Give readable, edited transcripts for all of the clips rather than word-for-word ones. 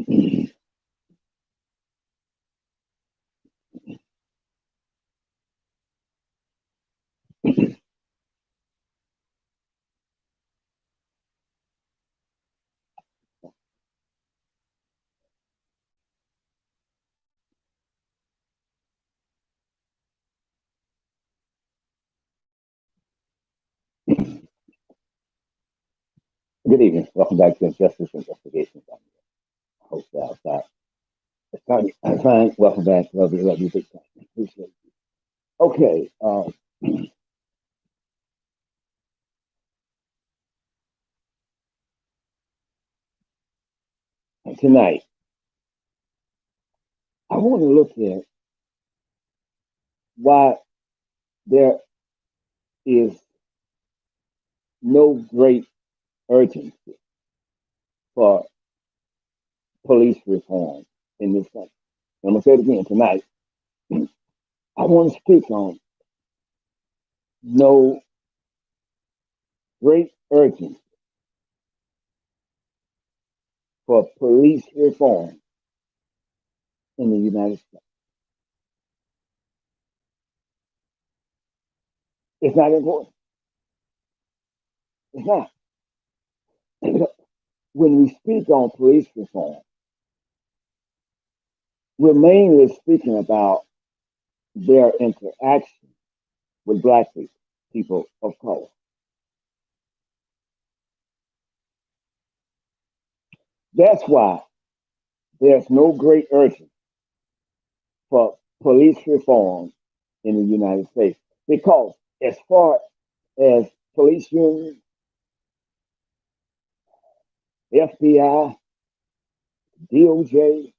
Good evening. Welcome back to Justice Investigations. I'm your host, outside. It's fine. Welcome back. Love you, big time. Appreciate you. Okay. Tonight, I want to look at why there is no great urgency for police reform in this country. I'm going to say it again tonight. I want to speak on no great urgency for police reform in the United States. It's not important. It's not. When we speak on police reform, we're mainly speaking about their interaction with Black people of color. That's why there's no great urgency for police reform in the United States. Because as far as police unions, FBI, DOJ,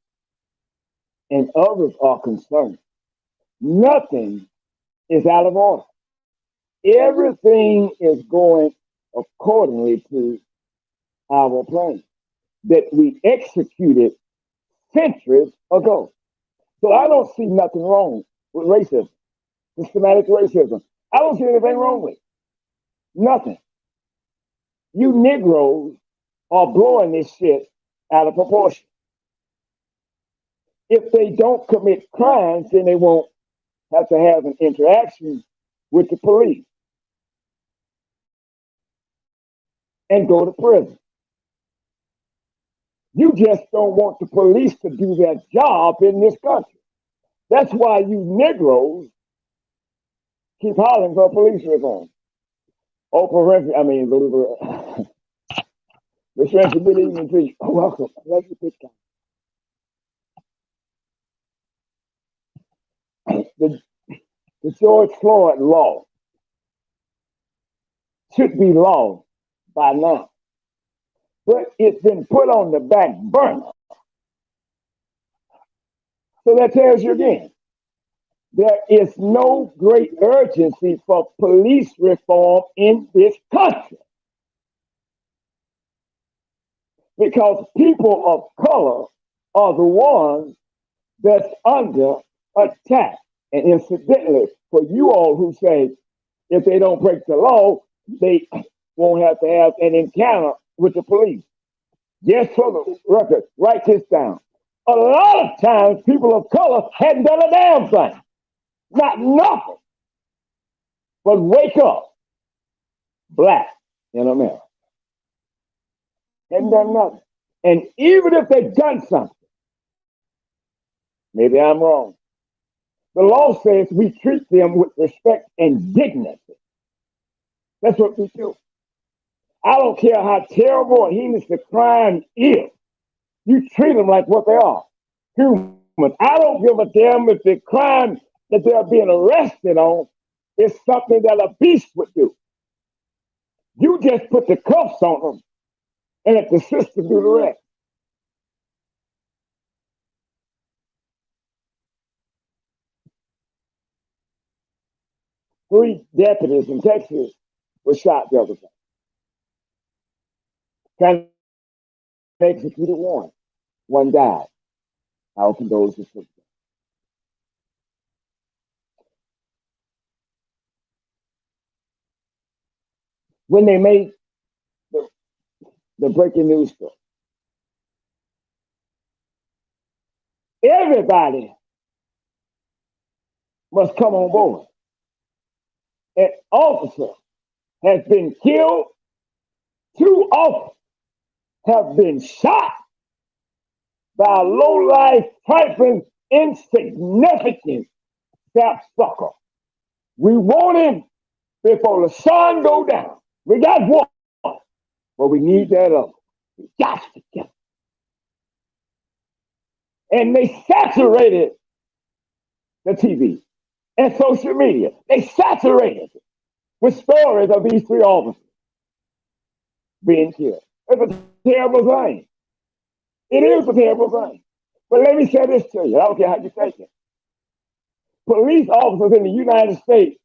and others are concerned, nothing is out of order. Everything is going accordingly to our plan that we executed centuries ago. So I don't see nothing wrong with racism, systematic racism. I don't see anything wrong with it. Nothing. You Negroes are blowing this shit out of proportion. If they don't commit crimes, then they won't have to have an interaction with the police and go to prison. You just don't want the police to do their job in this country. That's why you Negroes keep hollering for police reform. Oprah Winfrey, I mean, Miss Winfrey, good evening to you. Welcome. Love you, big time. The George Floyd law should be law by now, but it's been put on the back burner. So that tells you again, there is no great urgency for police reform in this country because people of color are the ones that's under attack. And incidentally, for you all who say if they don't break the law, they won't have to have an encounter with the police. Just for the record, write this down. A lot of times, people of color hadn't done a damn thing. Not nothing. But wake up, Black in America. Hadn't done nothing. And even if they've done something, maybe I'm wrong. The law says we treat them with respect and dignity. That's what we do. I don't care how terrible or heinous the crime is. You treat them like what they are, humans. I don't give a damn if the crime that they're being arrested on is something that a beast would do. You just put the cuffs on them and let the system do the rest. Three deputies in Texas were shot the other day. Trying to execute a warrant. One died. Our condolences to them. When they made the breaking news story, Everybody must come on board. An officer has been killed. 2 officers have been shot by a low-life, trifling, insignificant sapsucker. We want him before the sun go down. We got one, but we need that other. We got to get it. And they saturated the TV and social media. They saturated it with stories of these 3 officers being killed. It's a terrible thing. It is a terrible thing. But let me say this to you. I don't care how you take it. Police officers in the United States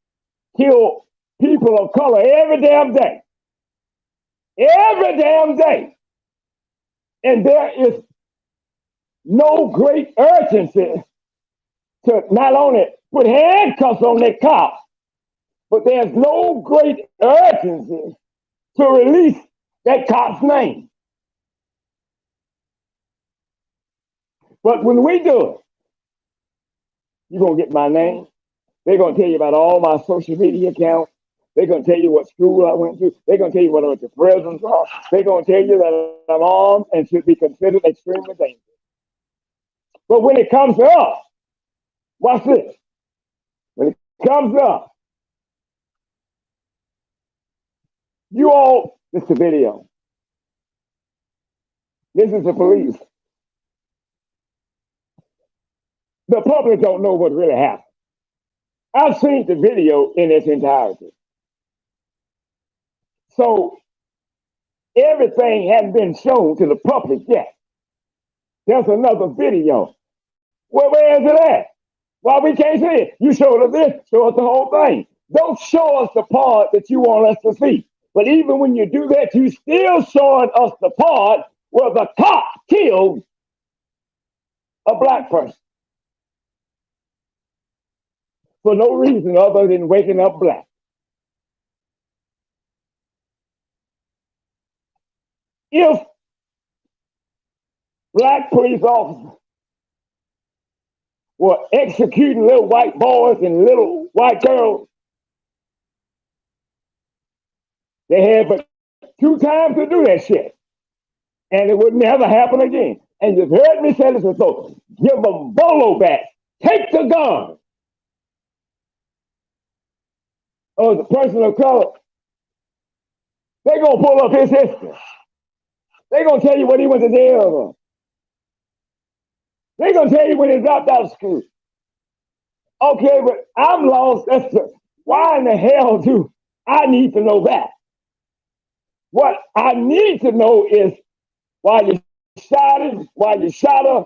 kill people of color every damn day. Every damn day. And there is no great urgency to not only put handcuffs on that cop, but there's no great urgency to release that cop's name. But when we do it, you're going to get my name. They're going to tell you about all my social media accounts. They're going to tell you what school I went to. They're going to tell you what the prisons are. They're going to tell you that I'm armed and should be considered extremely dangerous. But when it comes to us, watch this. When it comes up, you all, this is a video. This is the police. The public don't know what really happened. I've seen the video in its entirety. So everything hadn't been shown to the public yet. There's another video. Well, where is it at? Why we can't see it? You showed us this, show us the whole thing. Don't show us the part that you want us to see. But even when you do that, you still showing us the part where the cop killed a black person for no reason other than waking up black. If black police officers were executing little white boys and little white girls, they had but 2 times to do that shit. And it would never happen again. And you've heard me say this before. Give them bolo bats. Take the gun. Oh, the person of color, they're going to pull up his history. They're going to tell you what he went to jail for. They're going to tell you when he dropped out of school. Okay, but I'm lost as to why in the hell do I need to know that? What I need to know is why you shot him, why you shot her,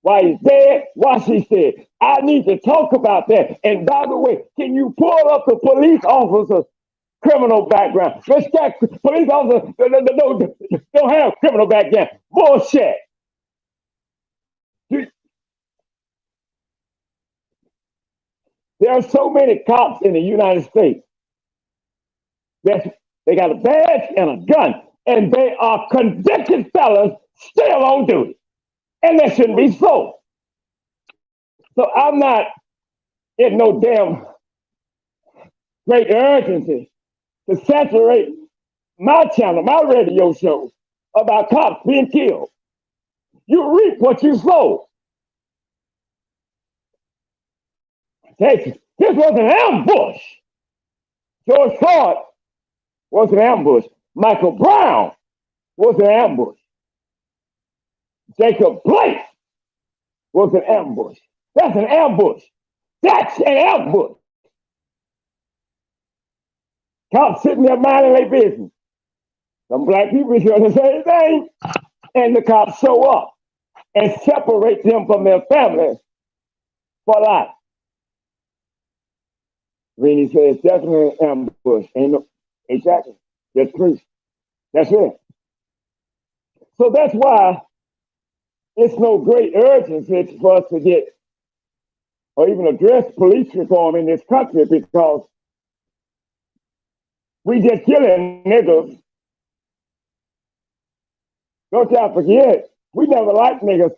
why he's dead, why she's dead. I need to talk about that. And by the way, can you pull up the police officer's criminal background? Let's check. Police officers don't have criminal background. Bullshit. There are so many cops in the United States that they got a badge and a gun, and they are convicted felons still on duty. And that shouldn't be so. So I'm not in no damn great urgency to saturate my channel, my radio show about cops being killed. You reap what you sow. This was an ambush. George Floyd was an ambush. Michael Brown was an ambush. Jacob Blake was an ambush. That's an ambush. That's an ambush. Cops sitting there minding their business. Some black people doing the same thing. And the cops show up and separate them from their families for life. Rennie says, definitely an ambush. Ain't no, exactly. That's proof. That's it. So that's why it's no great urgency for us to get or even address police reform in this country, because we just killing niggas. Don't y'all forget, we never liked niggas.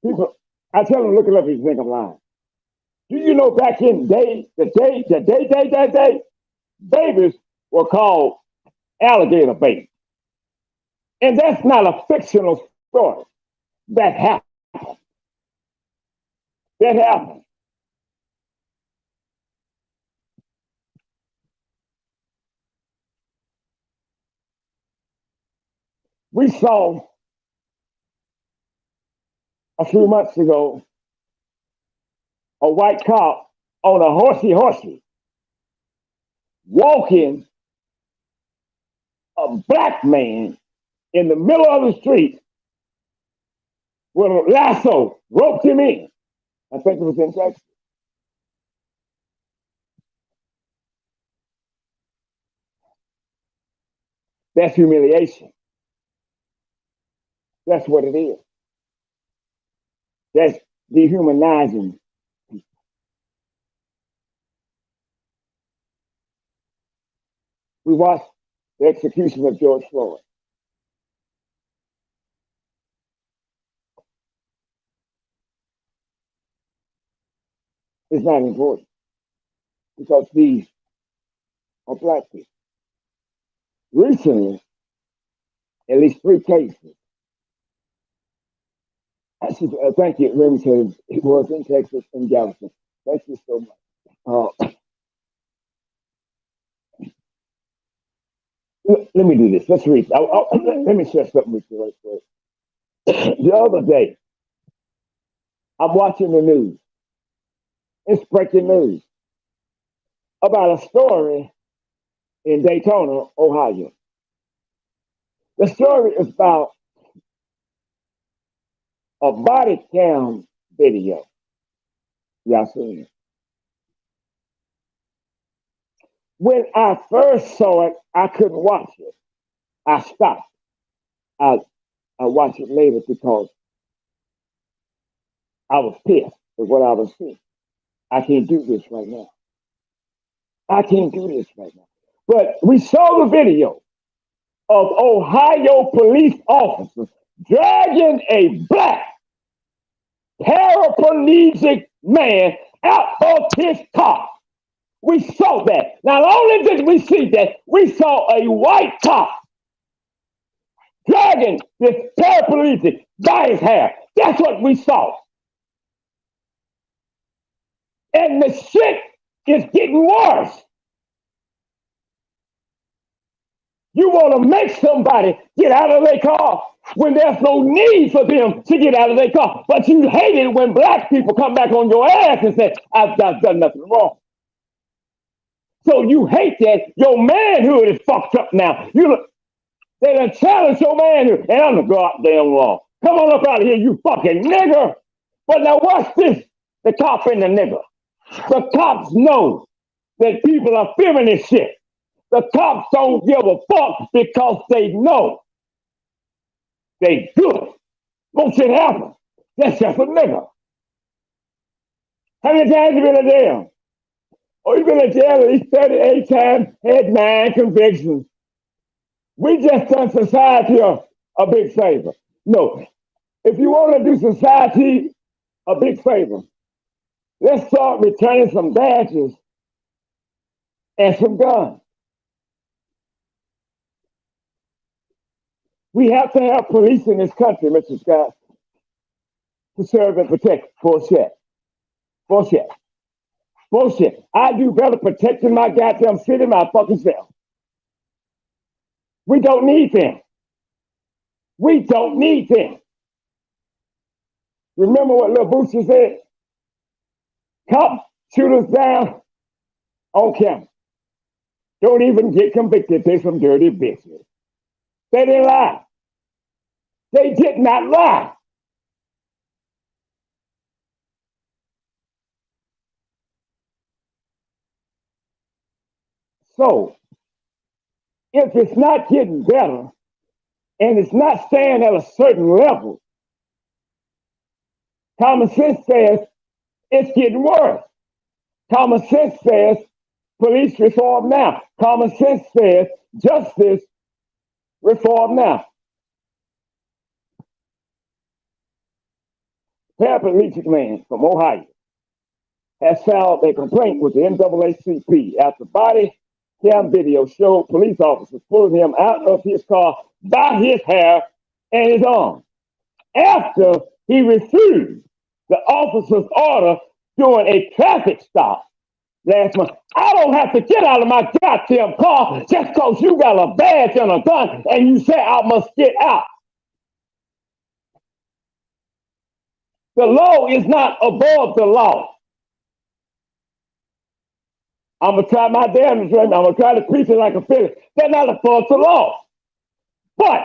People, I tell them, look it up if you think I'm lying. Do you know back in the day, babies were called alligator babies. And that's not a fictional story. That happened. That happened. We saw a few months ago a white cop on a horsey walking a black man in the middle of the street with a lasso, roped him in. I think it was in Texas. That's humiliation. That's what it is. That's dehumanizing. We watched the execution of George Floyd. It's not important because these are black people. Recently, at least 3 cases. Actually, thank you. Let me tell you, it was in Texas and Galveston. Thank you so much. Let me do this. Let's read. Let me share something with you right quick. The other day, I'm watching the news. It's breaking news about a story in Daytona, Ohio. The story is about a body cam video. Y'all seen it? When I first saw it, I couldn't watch it. I stopped. I, I watched it later because I was pissed with what I was seeing. I can't do this right now. I can't do this right now. But we saw the video of Ohio police officers dragging a black paraplegic man out of his car. We saw that. Not only did we see that, we saw a white cop dragging this paraplegic by his hair. That's what we saw. And the shit is getting worse. You want to make somebody get out of their car when there's no need for them to get out of their car. But you hate it when black people come back on your ass and say, I've done nothing wrong. So you hate that. Your manhood is fucked up now. They done challenge your manhood. And I'm the goddamn law. Come on up out of here, you fucking nigger. But now watch this. The cop and the nigger. The cops know that people are fearing this shit. The cops don't give a fuck because they know they good. Won't shit happen. That's just a nigga. How many times you been in jail? Oh, you been in jail at least 38 times, had 9 convictions. We just done society a big favor. No, if you want to do society a big favor, let's start returning some badges and some guns. We have to have police in this country, Mr. Scott, to serve and protect. Bullshit. Bullshit. Bullshit. I do better protecting my goddamn city my fucking self. We don't need them. We don't need them. Remember what Lil Boosie said? Cops shoot us down on camera. Don't even get convicted. They're some dirty bitches. They didn't lie. They did not lie. So, if it's not getting better and it's not staying at a certain level, common sense says it's getting worse. Common sense says police reform now. Common sense says justice reform now. paraplegic man from Ohio has filed a complaint with the NAACP after body cam video showed police officers pulling him out of his car by his hair and his arm after he refused the officer's order during a traffic stop last month. I don't have to get out of my goddamn car just because you got a badge and a gun and you say I must get out. The law is not above the law. I'm going to try my damnedest right now. I'm going to try to preach it like a Philly. They're not above the law. But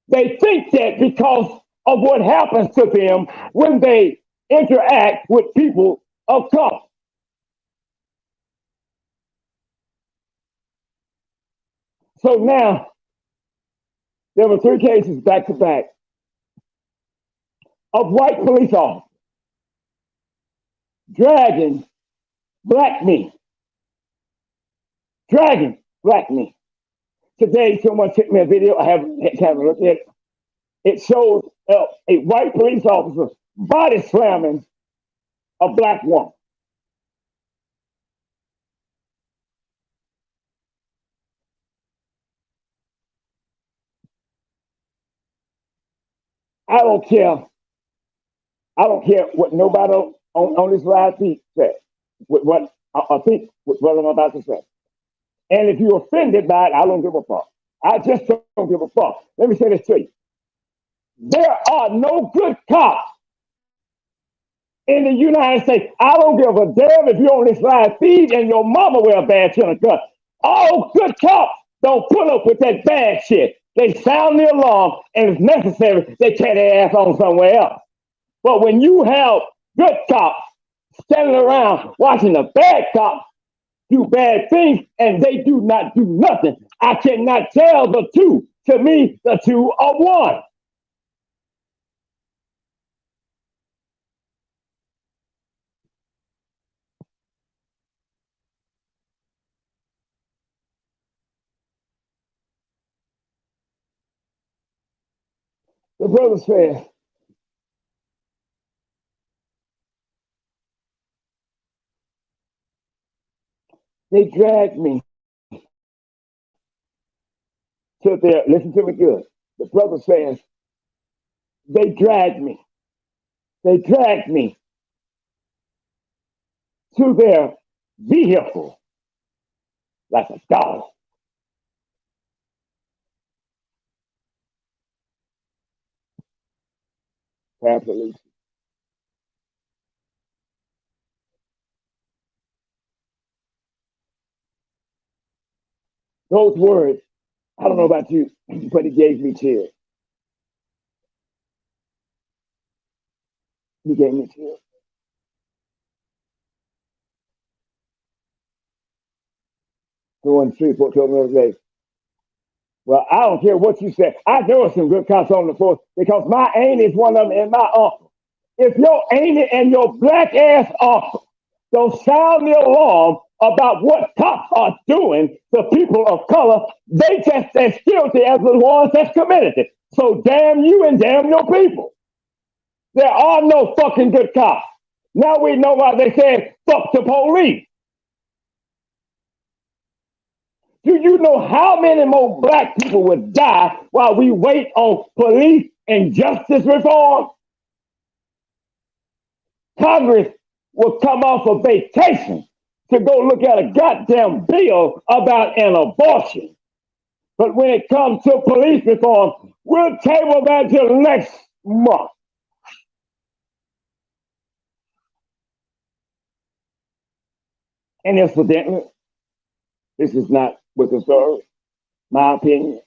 they think that because of what happens to them when they interact with people of color. So now, there were 3 cases back to back of white police officers dragging black men. Dragging black men. Today, someone sent me a video. I haven't had time to look at it. It shows a white police officer body slamming a black woman. I don't care. I don't care what nobody on this live feed said. What I think what I'm about to say. And if you're offended by it, I don't give a fuck. I just don't give a fuck. Let me say this to you. There are no good cops in the United States. I don't give a damn if you're on this live feed and your mama wear a badge and a gun. All good cops don't put up with that bad shit. They sound the alarm, and if necessary, they tear their ass on somewhere else. But when you have good cops standing around watching the bad cops do bad things and they do not do nothing, I cannot tell the two. To me, the two are one. The brother said, they dragged me to their, listen to me good. The brother says, they dragged me. They dragged me to their vehicle like a dog. Paraplegic. Those words, I don't know about you, but it gave me chills. He gave me chills. Someone street told me the other day, well, I don't care what you say. I know some good cops on the force because my aunt is one of them and my uncle. If your auntie and your black ass uncle don't sound the alarm about what cops are doing to people of color, they just as guilty as the ones that's committed it. So damn you and damn your people. There are no fucking good cops. Now we know why they said fuck the police. Do you know how many more black people would die while we wait on police and justice reform? Congress will come off a vacation to go look at a goddamn bill about an abortion. But when it comes to police reform, we'll table that till next month. And incidentally, this is not with authority, my opinion.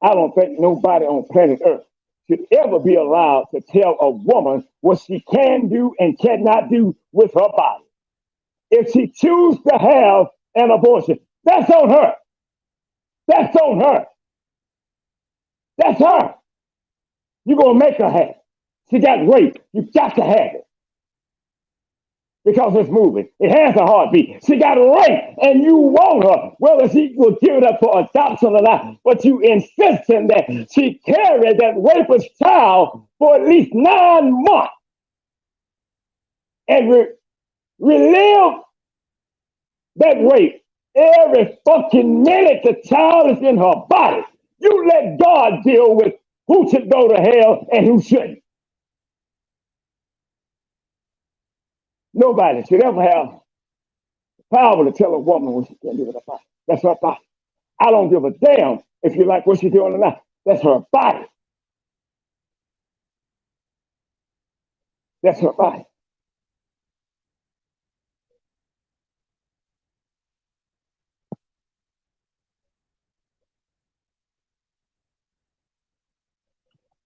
I don't think nobody on planet Earth should ever be allowed to tell a woman what she can do and cannot do with her body. If she chooses to have an abortion, that's on her. That's on her. That's her. You're going to make her have it. She got raped. You got to have it. because it's moving. It has a heartbeat. She got raped and you want her, whether she will give it up for adoption or not, but you insisting that she carried that rapist child for at least 9 months and relive that rape every fucking minute the child is in her body. You let God deal with who should go to hell and who shouldn't. Nobody should ever have power to tell a woman what she can do with her body. That's her body. I don't give a damn if you like what she's doing or not. That's her body. That's her body.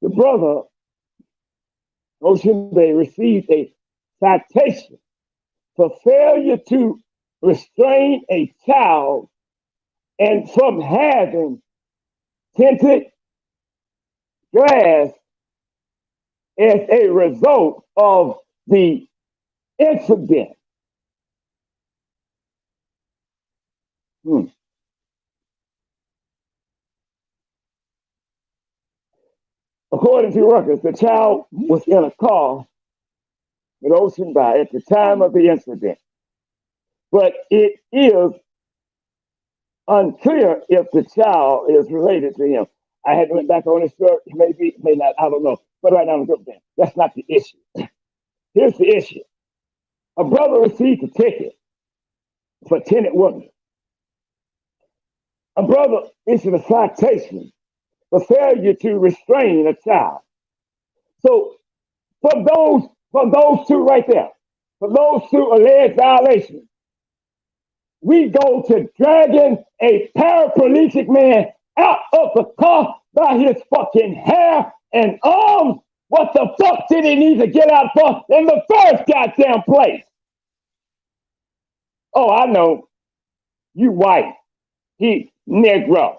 The brother, Ocean Bay, received a citation for failure to restrain a child and from having tinted glass as a result of the incident. According to records, the child was in a car with Ocean Bay at the time of the incident. But it is unclear if the child is related to him. I hadn't went back on his story. Maybe, may not. I don't know. But right now, I'm good then. That's not the issue. Here's the issue. A brother received a ticket for tenant women. A brother issued a citation for failure to restrain a child. So for those two right there, for those two alleged violations, we go to dragging a paraplegic man out of the car by his fucking hair and arms. What the fuck did he need to get out for in the first goddamn place? Oh, I know. You white. He Negro.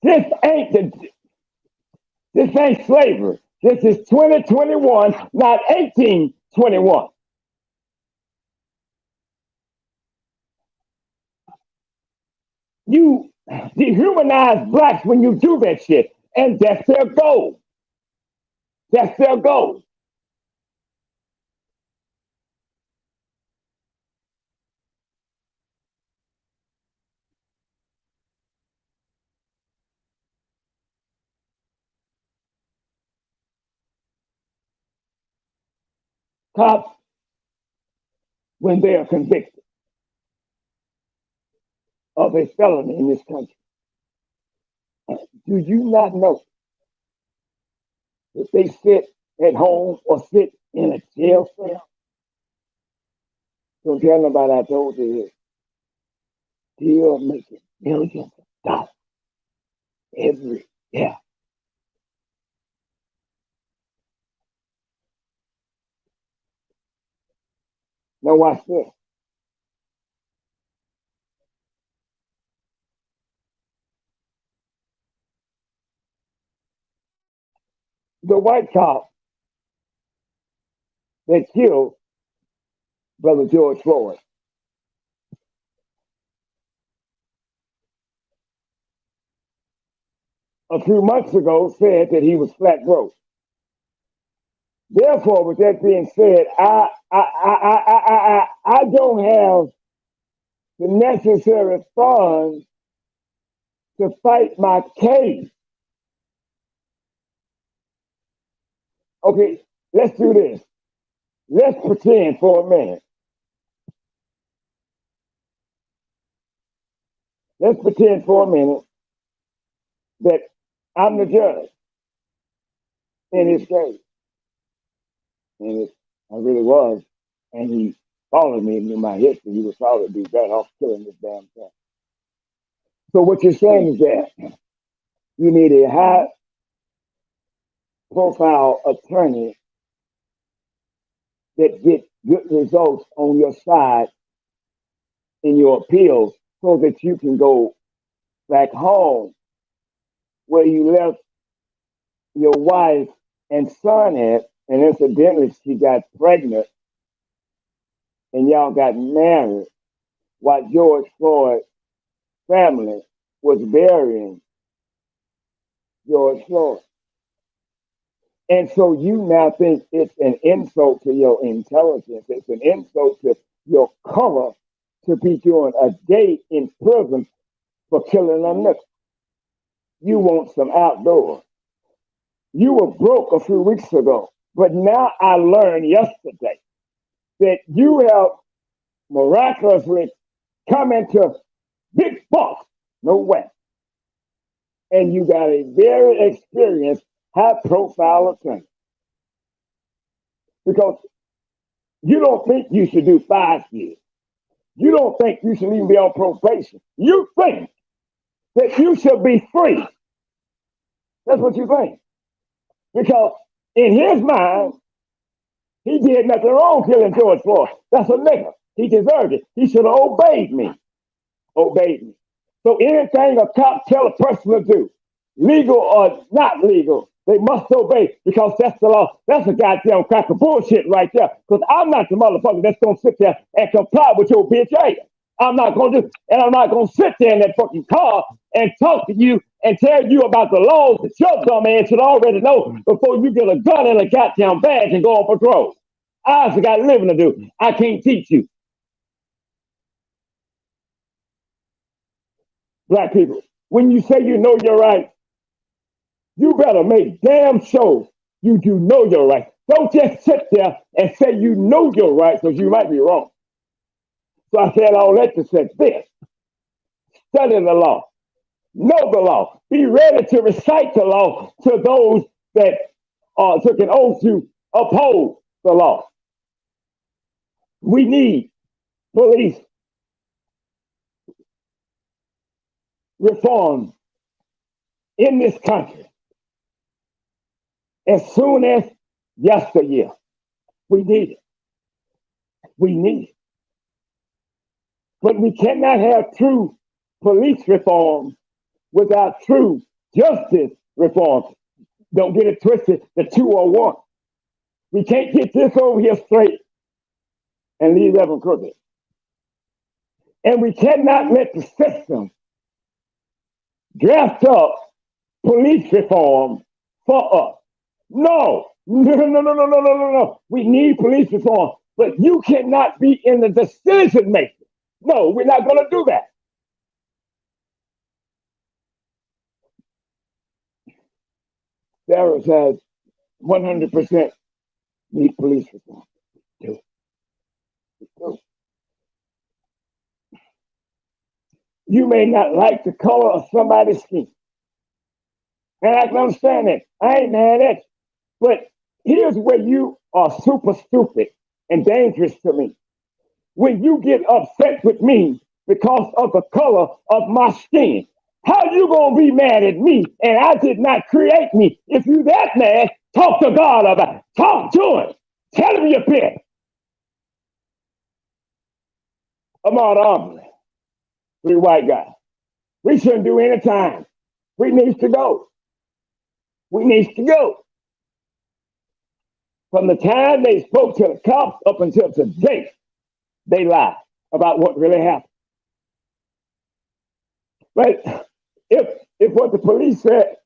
This ain't slavery. This is 2021, not 1821. You dehumanize blacks when you do that shit, and that's their goal. That's their goal. Cops, when they are convicted of a felony in this country, do you not know that they sit at home or sit in a jail cell? Don't tell nobody I told you this. Still making millions of dollars every year. Now watch this. The white cop that killed Brother George Floyd a few months ago said that he was flat broke. Therefore, with that being said, I don't have the necessary funds to fight my case. Okay, let's do this. Let's pretend for a minute. Let's pretend for a minute that I'm the judge in his case. And I really was. And he followed me into my history. He would probably be better off killing this damn thing. So what you're saying is that you need a high profile attorney that gets good results on your side in your appeals so that you can go back home where you left your wife and son at, and incidentally she got pregnant and y'all got married while George Floyd's family was burying George Floyd. And so you now think it's an insult to your intelligence. It's an insult to your color to be doing a day in prison for killing a nigga. You want some outdoors. You were broke a few weeks ago, but now I learned yesterday that you have miraculously come into big bucks, no way. And you got a very experienced, high profile attorney. Because you don't think you should do 5 years. You don't think you should even be on probation. You think that you should be free. That's what you think. Because in his mind, he did nothing wrong killing George Floyd. That's a nigga. He deserved it. He should have obeyed me. Obeyed me. So anything a cop tell a person to do, legal or not legal, they must obey because that's the law. That's a goddamn crack of bullshit right there. Because I'm not the motherfucker that's going to sit there and comply with your bitch ass. I'm not going to do, and I'm not going to sit there in that fucking car and talk to you and tell you about the laws that your dumb ass should already know before you get a gun and a goddamn badge and go on patrol. I also got living to do. I can't teach you. Black people, when you say you know your rights, you better make damn sure you do know your rights. Don't just sit there and say you know your rights because you might be wrong. So I said all that to say this. Study the law. Know the law. Be ready to recite the law to those that took an oath to uphold the law. We need police reform in this country as soon as yesteryear. We need it. We need it. But we cannot have true police reform without true justice reform. Don't get it twisted. The two are one. We can't get this over here straight and leave that one crooked. And we cannot let the system draft up police reform for us. No. No. We need police reform, but you cannot be in the decision making. No, we're not going to do that. Sarah says 100% need police reform. Do. You may not like the color of somebody's skin. And I can understand that. I ain't mad at you. But here's where you are super stupid and dangerous to me. When you get upset with me because of the color of my skin, how you gonna be mad at me and I did not create me? If you that mad, talk to God about it. Talk to him. Tell him you're pissed. Ahmaud Arbery, 3 white guys. We shouldn't do any time. We need to go. We need to go. From the time they spoke to the cops up until today, they lied about what really happened. But if what the police said,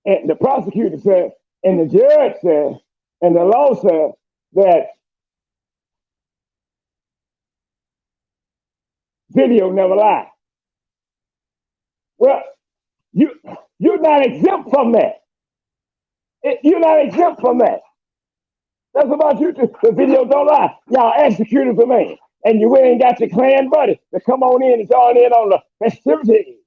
and the prosecutor said, and the judge said, and the law said that video never lied, well, you're not exempt from that. You're not exempt from that. That's about you. The video don't lie. Y'all executed the man. And you went and got your clan buddy to come on in and join in on the festivity.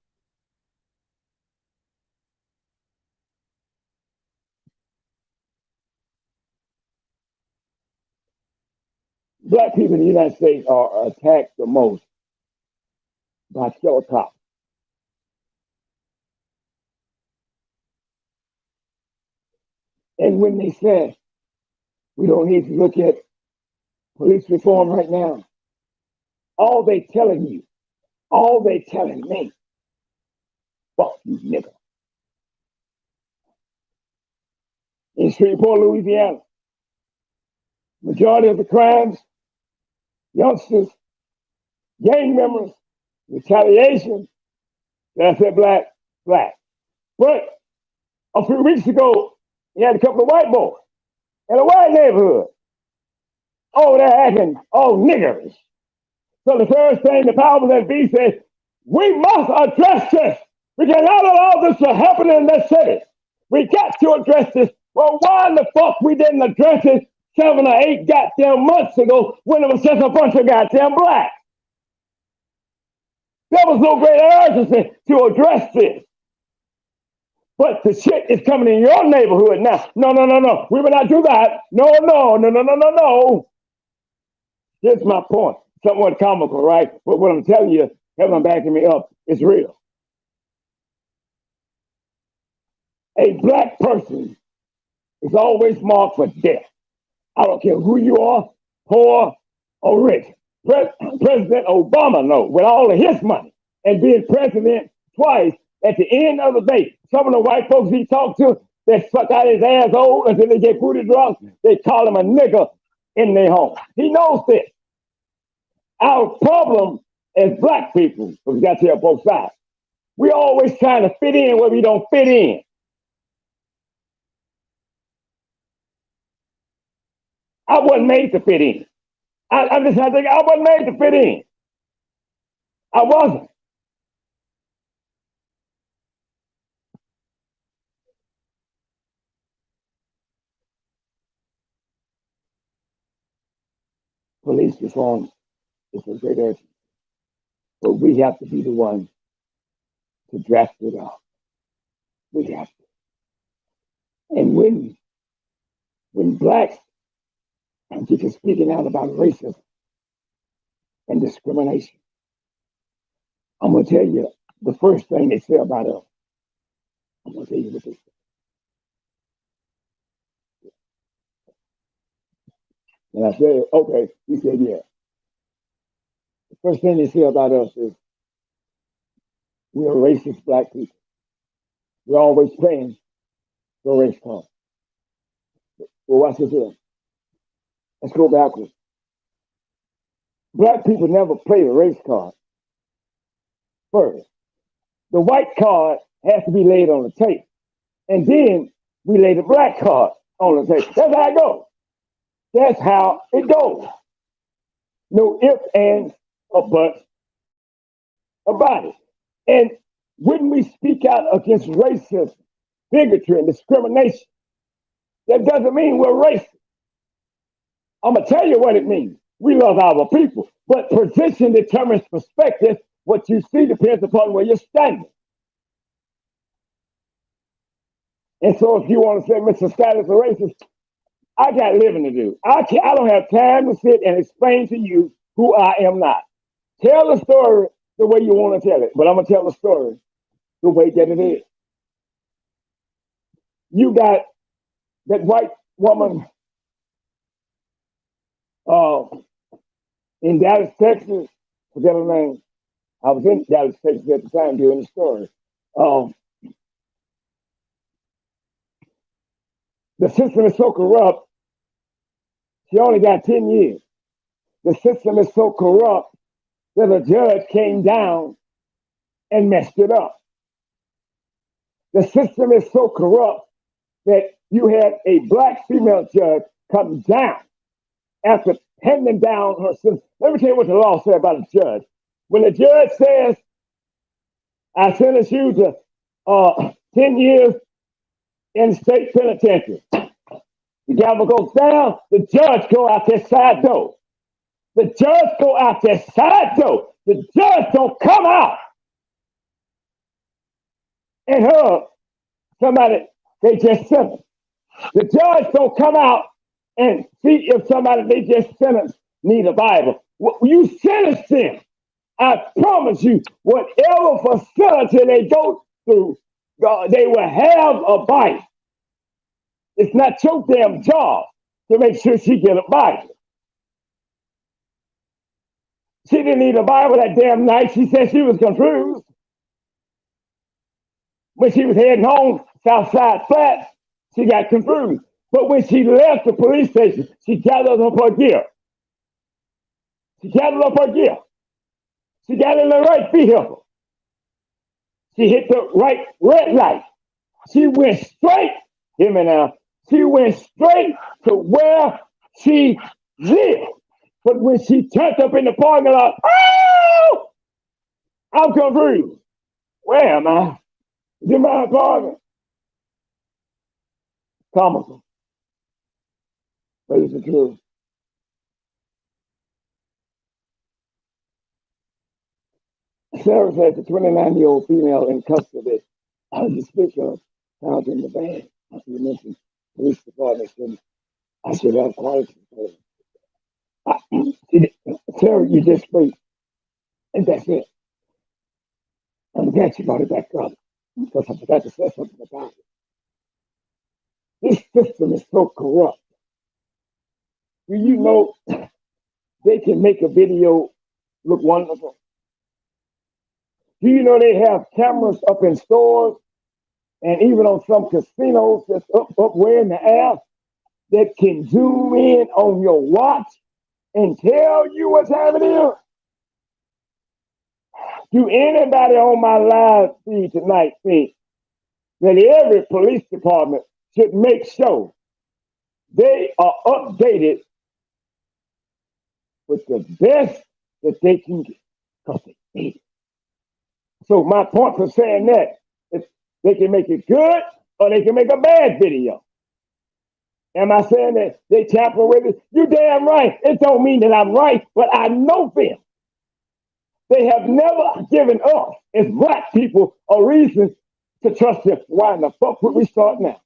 Black people in the United States are attacked the most by killer cops. And when they said we don't need to look at police reform right now, all they telling you, all they telling me, fuck you, nigga. In Shreveport, Louisiana, majority of the crimes youngsters, gang members, retaliation. Then I said black, black. But a few weeks ago, he had a couple of white boys in a white neighborhood. Oh, they're acting all niggerish. So the first thing the powers that be said, we must address this. We cannot allow this to happen in this city. We got to address this. Well, why in the fuck we didn't address it 7 or 8 goddamn months ago when it was just a bunch of goddamn blacks? There was no great urgency to address this. But the shit is coming in your neighborhood now. No, no, no, no. We will not do that. No, no, no, no, no, no, no. Here's my point. Somewhat comical, right? But what I'm telling you, Kevin, backing me up, is real. A black person is always marked for death. I don't care who you are, poor or rich. President Obama knows, with all of his money and being president twice, at the end of the day, some of the white folks he talked to, they suck out his asshole until they get booty drunk. They call him a nigger in their home. He knows this. Our problem as black people, we got to hear both sides, we always trying to fit in where we don't fit in. I wasn't made to fit in. I'm just thinking I wasn't made to fit in. I wasn't. Police reform is a great urgency, but we have to be the one to draft it up. We have to. And when blacks get speaking out about racism and discrimination, I'm gonna tell you the first thing they say about us. I'm gonna tell you what they say. And I said, okay. He said, yeah. The first thing they say about us is we're racist black people. We're always playing the race card. Well, watch this here. Let's go backwards. Black people never play the race card first. The white card has to be laid on the tape. And then we lay the black card on the tape. That's how it goes. That's how it goes. No ifs, ands, or buts about it. And when we speak out against racism, bigotry, and discrimination, that doesn't mean we're racist. I'm going to tell you what it means. We love our people, but position determines perspective. What you see depends upon where you're standing. And so if you want to say Mr. Scott is a racist, I got living to do. I don't have time to sit and explain to you who I am not. Tell the story the way you want to tell it, but I'm going to tell the story the way that it is. You got that white woman in Dallas, Texas, forget her name. I was in Dallas, Texas at the time doing the story. The system is so corrupt, she only got 10 years. The system is so corrupt that a judge came down and messed it up. The system is so corrupt that you had a black female judge come down after handing down her sentence. Let me tell you what the law said about a judge. When the judge says, I sentence you to 10 years in state penitentiary, the gavel goes down, the judge go out that side door. The judge go out that side door. The judge don't come out and hug somebody they just sentenced. The judge don't come out and see if somebody they just sentenced need a Bible. You sentence them. I promise you, whatever facility they go through, they will have a Bible. It's not your damn job to make sure she get a Bible. She didn't need a Bible that damn night. She said she was confused. When she was heading home, Southside Flats, she got confused. But when she left the police station, she gathered up her gear. She gathered up her gear. She got in the right vehicle. She hit the right red light. She went straight, hear me now, she went straight to where she lived. But when she turned up in the parking lot, oh, I'm confused. Where am I? Is in my apartment? Comical, but it's the truth. Sarah says the 29-year-old female in custody the speaker found in the van. You mentioned police department shouldn't. I should have quality. Sarah, you just speak, and that's it. I'm glad you brought it back up because I forgot to say something about it. This system is so corrupt. Do you know they can make a video look wonderful? Do you know they have cameras up in stores and even on some casinos that's up way in the air that can zoom in on your watch and tell you what time it is? Do anybody on my live feed tonight think that every police department should make sure they are updated with the best that they can get? Because they need it. So my point for saying that is they can make it good or they can make a bad video. Am I saying that they tamper with it? You damn right. It don't mean that I'm right, but I know them. They have never given us, as black people, a reason to trust them. Why in the fuck would we start now?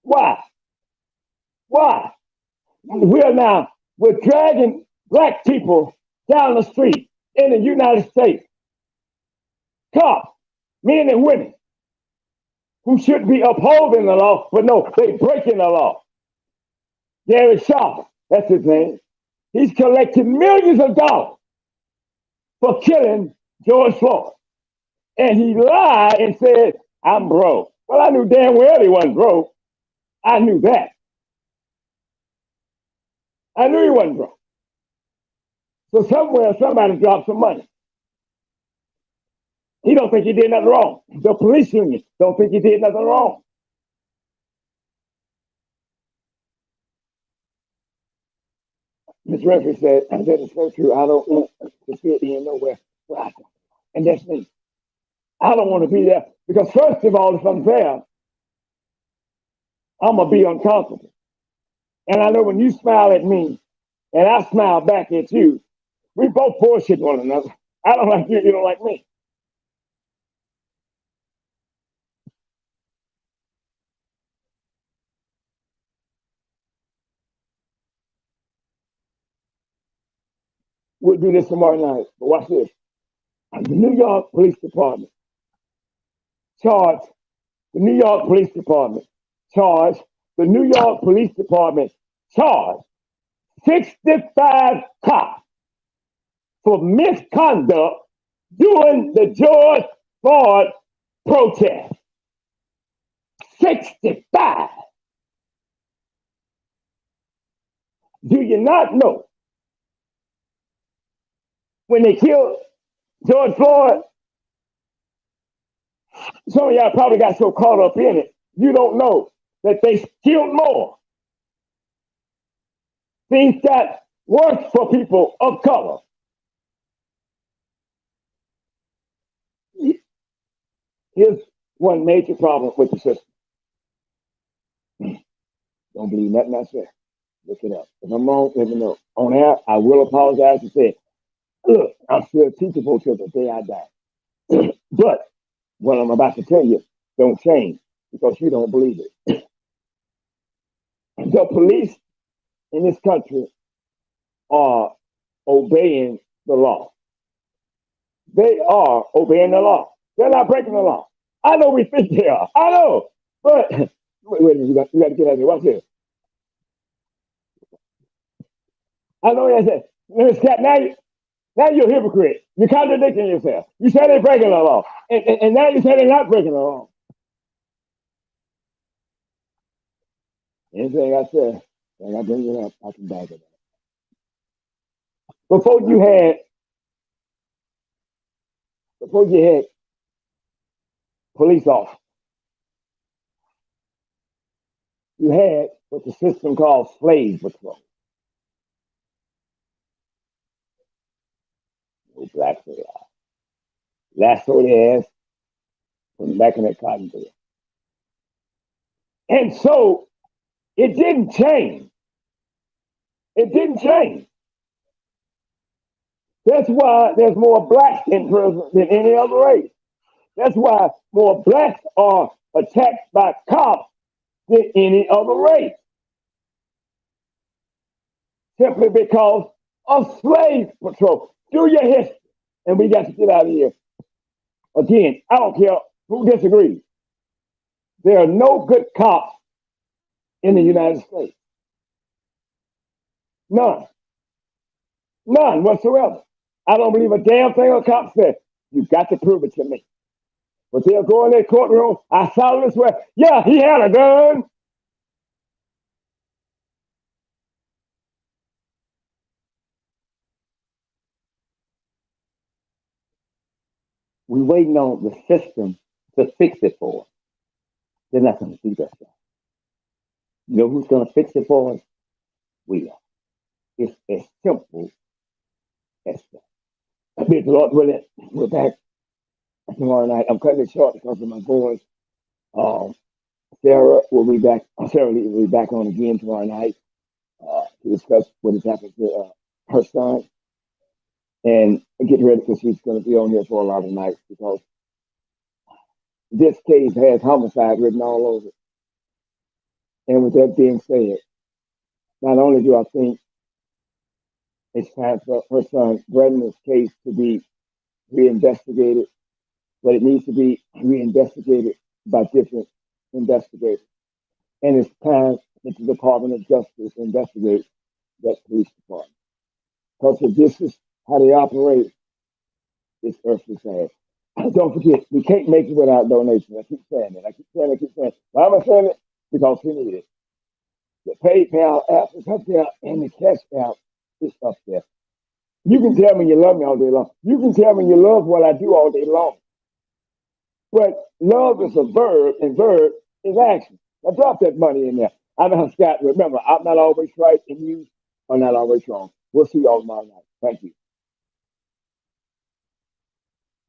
Why? Why? We're dragging black people down the street in the United States. Cops, men and women, who should be upholding the law, but no, they breaking the law. Gary Shaw, that's his name. He's collected millions of dollars for killing George Floyd. And he lied and said, I'm broke. Well, I knew damn well he wasn't broke. I knew that. I knew he wasn't broke. So somewhere somebody dropped some money. He don't think he did nothing wrong. The police union don't think he did nothing wrong. Ms. Referee said, that is so true. I don't want to fit in nowhere. And that's me. I don't want to be there because first of all, if I'm there, I'm going to be uncomfortable. And I know when you smile at me and I smile back at you, we both bullshit one another. I don't like you, you don't like me. We'll do this tomorrow night. But watch this. The New York Police Department charged the New York Police Department charged 65 cops for misconduct during the George Floyd protest. 65. Do you not know when they killed George Floyd? Some of y'all probably got so caught up in it, you don't know that they killed more. Things got worse for people of color. Here's one major problem with the system. Don't believe nothing I say. Look it up. If I'm wrong, let me know. On air, I will apologize and say, look, I'm still teachable till the day I die. But what I'm about to tell you don't change because you don't believe it. The police in this country are obeying the law. They are obeying the law. They're not breaking the law. I know we think they are. I know. But wait, you got to get out of here. Watch this. I know you said, now you're a hypocrite. You're contradicting yourself. You said they're breaking the law. And now you say they're not breaking the law. Anything I said, when I bring it up, I can back it up. Before you had before you had police officers, you had what the system called slave patrol. No blacks allowed. Lasso their ass, put them back in that cotton bed. And so it didn't change. It didn't change. That's why there's more blacks in prison than any other race. That's why more blacks are attacked by cops than any other race. Simply because of slave patrol. Do your history. And we got to get out of here. Again, I don't care who disagrees. There are no good cops in the United States. None. None whatsoever. I don't believe a damn thing a cop said. You got to prove it to me. But they'll go in their courtroom. I solemnly swear, yeah, he had a gun. We're waiting on the system to fix it for us. They're not going to do that. You know who's going to fix it for us? We are. It's as simple as that. I bid the Lord willing, we're back tomorrow night. I'm cutting it short because of my voice. Sarah will be back. Sarah Lee will be back on again tomorrow night to discuss what has happened to her son. And get ready because she's going to be on here for a lot of nights because this case has homicide written all over it. And with that being said, not only do I think it's time for her son Brendan's case to be reinvestigated, but it needs to be reinvestigated by different investigators. And it's time that the Department of Justice investigates that police department. Because if this is how they operate, it's earthly sad. Don't forget, we can't make it without donations. I keep saying it. I keep saying it. Why am I saying it? Because we need it. The PayPal app is up there and the Cash app is up there. You can tell me you love me all day long. You can tell me you love what I do all day long. But love is a verb, and verb is action. Now drop that money in there. I know Scott, remember, I'm not always right, and you are not always wrong. We'll see y'all tomorrow night. Thank you.